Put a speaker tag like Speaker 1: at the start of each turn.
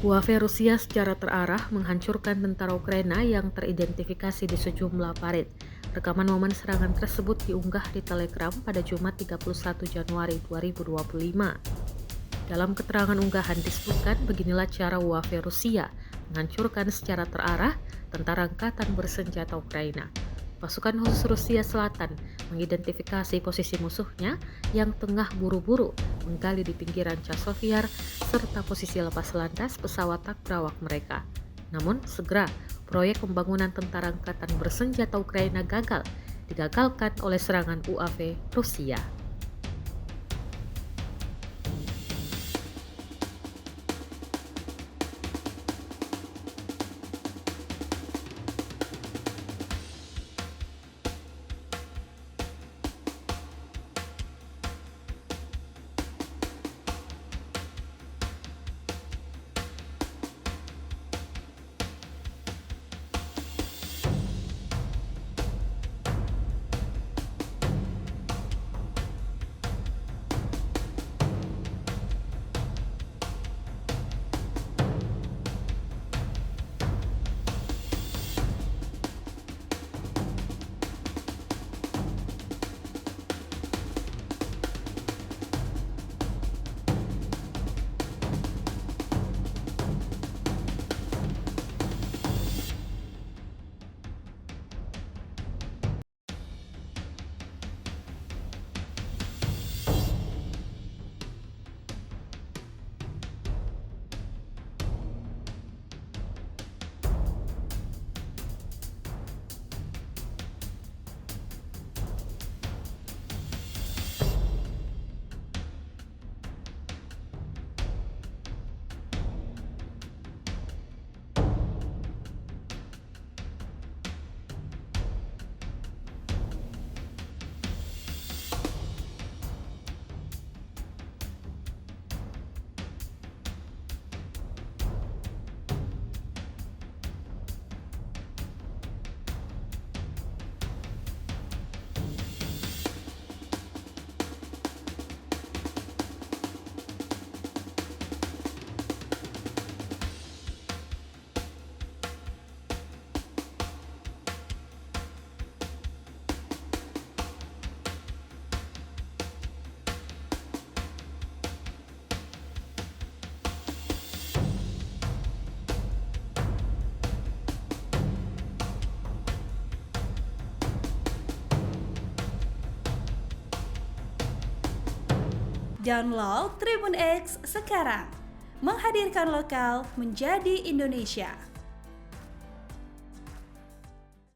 Speaker 1: UAV Rusia secara terarah menghancurkan tentara Ukraina yang teridentifikasi di sejumlah parit. Rekaman momen serangan tersebut diunggah di Telegram pada Jumat 31 Januari 2025. Dalam keterangan unggahan disebutkan beginilah cara UAV Rusia menghancurkan secara terarah tentara angkatan bersenjata Ukraina. Pasukan khusus Rusia Selatan mengidentifikasi posisi musuhnya yang tengah buru-buru menggali di pinggiran Chasovyar serta posisi lepas landas pesawat tak berawak mereka. Namun segera proyek pembangunan tentara angkatan bersenjata Ukraina digagalkan oleh serangan UAV Rusia.
Speaker 2: Download Tribun X sekarang, menghadirkan lokal menjadi Indonesia.